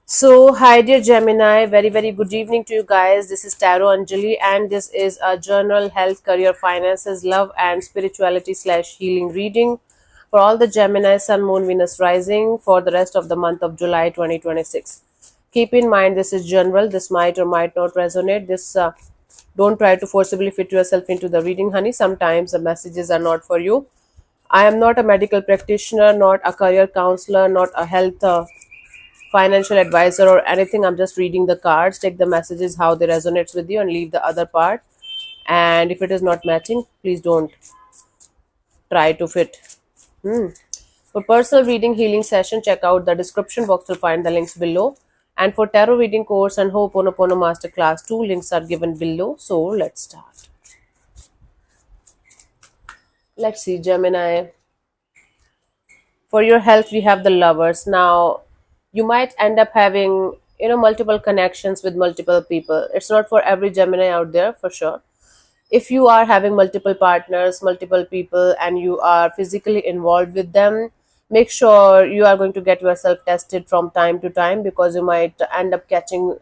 Hi dear Gemini, very very good evening to you guys. This is Tarot Anjali, and this is a journal, health, career, finances, love, and spirituality slash healing reading for all the Gemini, Sun, Moon, Venus rising for the rest of the month of July 2026. Keep in mind this is general. This might or might not resonate. This Don't try to forcibly fit yourself into the reading, honey. Sometimes the messages are not for you. I am not a medical practitioner, not a career counselor, not a health financial advisor or anything. I'm just reading the cards, take the messages how they resonate with you, and leave the other part. And if it is not matching, please don't try to fit. For personal reading healing session, check out the description box to find the links below. And for tarot reading course and Ho'oponopono masterclass, two links are given below. So let's start. Let's see, Gemini. For your health, we have the lovers. Now you might end up having multiple connections with multiple people. It's not for every Gemini out there, for sure. If you are having multiple partners, multiple people, and you are physically involved with them, make sure you are going to get yourself tested from time to time, because you might end up catching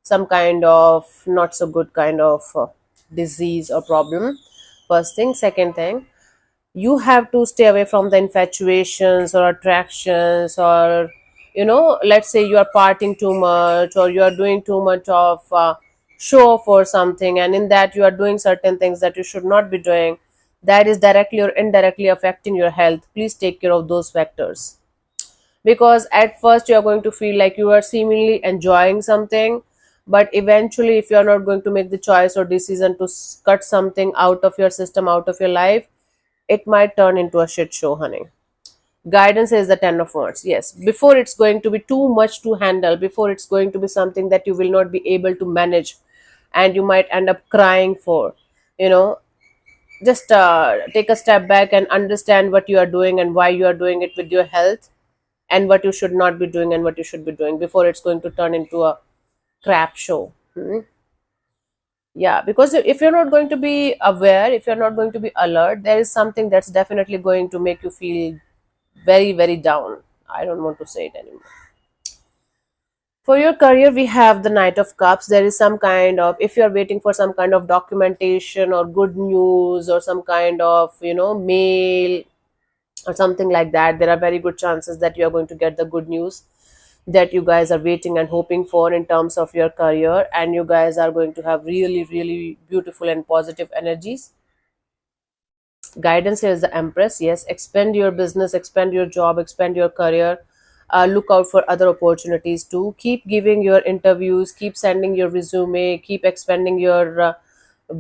some kind of not so good kind of disease or problem. First thing. Second thing, you have to stay away from the infatuations or attractions, or let's say you are partying too much, or you are doing too much of show off or something, and in that you are doing certain things that you should not be doing, that is directly or indirectly affecting your health. Please take care of those factors, because at first you are going to feel like you are seemingly enjoying something, but eventually if you are not going to make the choice or decision to cut something out of your system, out of your life, it might turn into a shit show, honey. Guidance is the 10 of wands. Yes, before it's going to be too much to handle, before it's going to be something that you will not be able to manage, and you might end up crying for, you know just take a step back and understand what you are doing and why you are doing it with your health, and what you should not be doing and what you should be doing, before it's going to turn into a crap show. Yeah, because if you're not going to be aware, if you're not going to be alert, there is something that's definitely going to make you feel very very down. I don't want to say it anymore. For your career, we have the Knight of Cups. There is some kind of, if you're waiting for some kind of documentation or good news or some kind of mail or something like that, there are very good chances that you are going to get the good news that you guys are waiting and hoping for in terms of your career, and you guys are going to have really really beautiful and positive energies. Guidance here is the Empress. Yes, expand your business, expand your job, expand your career. Look out for other opportunities too. Keep giving your interviews, keep sending your resume, keep expanding your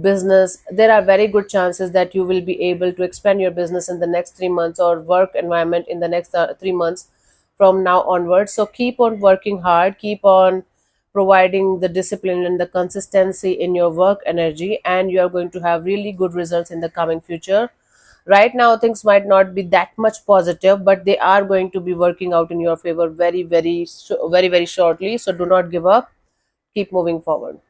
business. There are very good chances that you will be able to expand your business in the next 3 months, or work environment in the next 3 months from now onwards. So keep on working hard, keep on providing the discipline and the consistency in your work energy, and you are going to have really good results in the coming future. Right now things might not be that much positive, but they are going to be working out in your favor very very shortly. So do not give up, keep moving forward.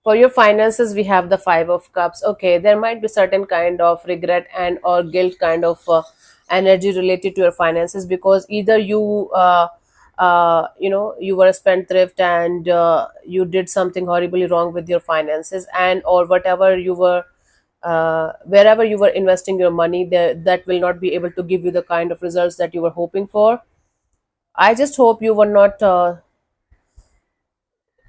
For your finances, we have the Five of Cups. Okay, there might be certain kind of regret and or guilt kind of energy related to your finances, because either you were a spendthrift, and you did something horribly wrong with your finances, and or whatever you were wherever you were investing your money there, that will not be able to give you the kind of results that you were hoping for. I just hope you were not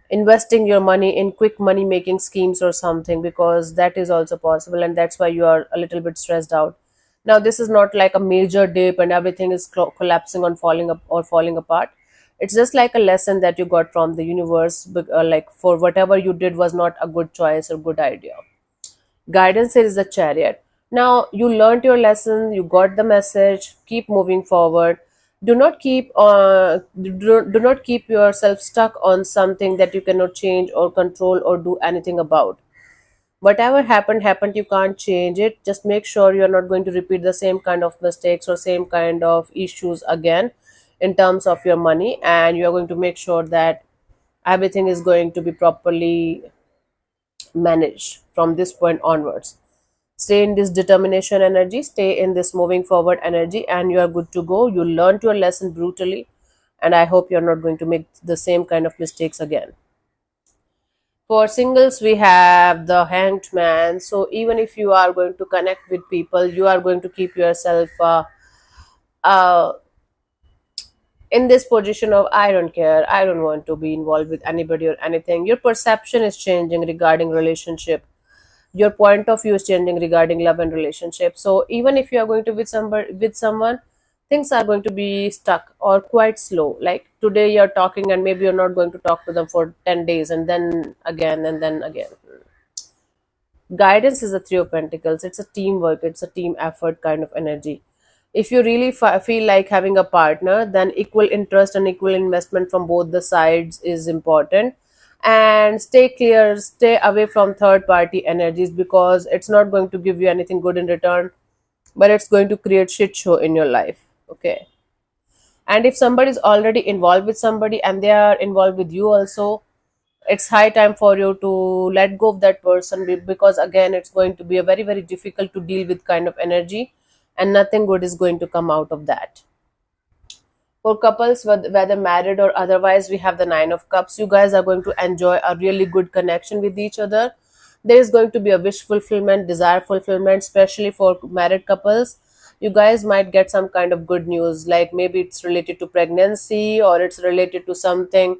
investing your money in quick money making schemes or something, because that is also possible, and that's why you are a little bit stressed out. Now this is not like a major dip and everything is collapsing on falling up or falling apart. It's just like a lesson that you got from the universe, like for whatever you did was not a good choice or good idea. Guidance here is the Chariot. Now you learned your lesson, you got the message, keep moving forward. Do not keep yourself stuck on something that you cannot change or control or do anything about. Whatever happened, you can't change it. Just make sure you're not going to repeat the same kind of mistakes or same kind of issues again in terms of your money, and you're going to make sure that everything is going to be properly managed from this point onwards. Stay in this determination energy, stay in this moving forward energy, and you are good to go. You learned your lesson brutally, and I hope you're not going to make the same kind of mistakes again. For singles, we have the hanged man. So even if you are going to connect with people, you are going to keep yourself uh, in this position of I don't care, I don't want to be involved with anybody or anything. Your perception is changing regarding relationship. Your point of view is changing regarding love and relationship. So even if you are going to with someone, things are going to be stuck or quite slow. Like today you're talking and maybe you're not going to talk to them for 10 days, and then again and then again. Guidance is a three of pentacles. It's a teamwork, it's a team effort kind of energy. If you really feel like having a partner, then equal interest and equal investment from both the sides is important. And stay clear, stay away from third party energies, because it's not going to give you anything good in return, but it's going to create shit show in your life. Okay. And if somebody is already involved with somebody and they are involved with you also, it's high time for you to let go of that person, because again it's going to be a very very difficult to deal with kind of energy, and nothing good is going to come out of that. For couples, whether married or otherwise, we have the nine of cups. You guys are going to enjoy a really good connection with each other. There is going to be a wish fulfillment, desire fulfillment, especially for married couples. You guys might get some kind of good news, like maybe it's related to pregnancy, or it's related to something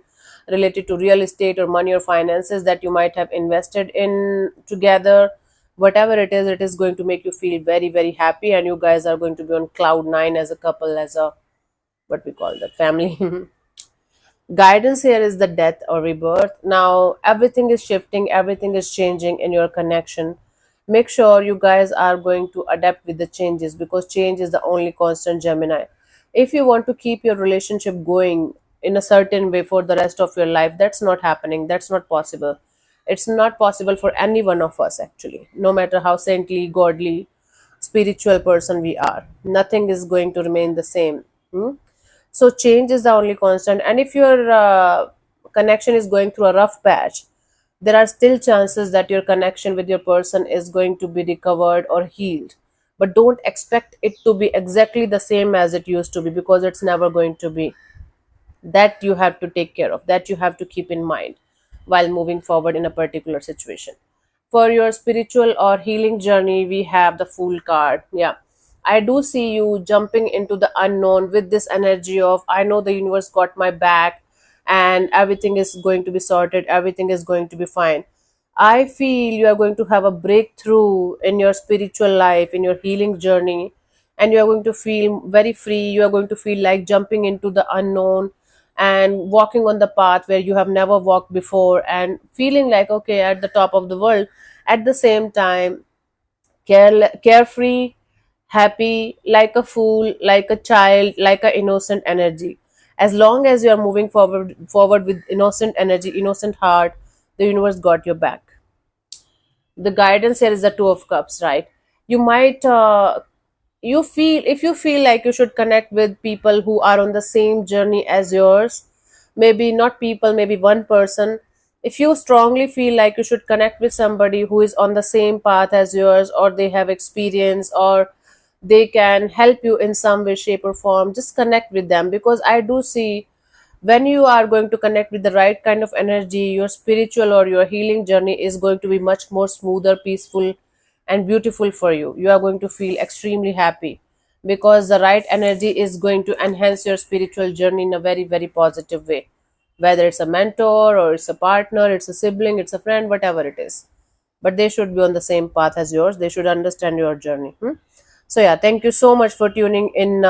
related to real estate or money or finances that you might have invested in together. Whatever it is going to make you feel very very happy, and you guys are going to be on cloud nine as a couple, as a what we call that family. Guidance here is the death or rebirth. Now everything is shifting, everything is changing in your connection. Make sure you guys are going to adapt with the changes, because change is the only constant, Gemini. If you want to keep your relationship going in a certain way for the rest of your life, that's not happening, that's not possible. It's not possible for any one of us, actually, no matter how saintly, godly, spiritual person we are. Nothing is going to remain the same. So change is the only constant. And if your connection is going through a rough patch, there are still chances that your connection with your person is going to be recovered or healed. But don't expect it to be exactly the same as it used to be, because it's never going to be. That you have to take care of, that you have to keep in mind while moving forward in a particular situation. For your spiritual or healing journey, we have the Fool card. Yeah, I do see you jumping into the unknown with this energy of I know the universe got my back, and everything is going to be sorted, everything is going to be fine. I feel you are going to have a breakthrough in your spiritual life, in your healing journey, and you are going to feel very free. You are going to feel like jumping into the unknown and walking on the path where you have never walked before, and feeling like okay, at the top of the world. At the same time, carefree, happy, like a fool, like a child, like a innocent energy. As long as you are moving forward with innocent energy, innocent heart, the universe got your back. The guidance here is the two of cups, right? You might you feel, if you feel like you should connect with people who are on the same journey as yours, maybe not people, maybe one person. If you strongly feel like you should connect with somebody who is on the same path as yours, or they have experience, or they can help you in some way shape or form, just connect with them. Because I do see, when you are going to connect with the right kind of energy, your spiritual or your healing journey is going to be much more smoother, peaceful, and beautiful for you. You are going to feel extremely happy, because the right energy is going to enhance your spiritual journey in a very very positive way. Whether it's a mentor, or it's a partner, it's a sibling, it's a friend, whatever it is, but they should be on the same path as yours. They should understand your journey. So yeah, thank you so much for tuning in,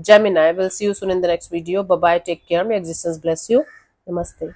Gemini. We'll see you soon in the next video. Bye bye, take care, may existence bless you. Namaste.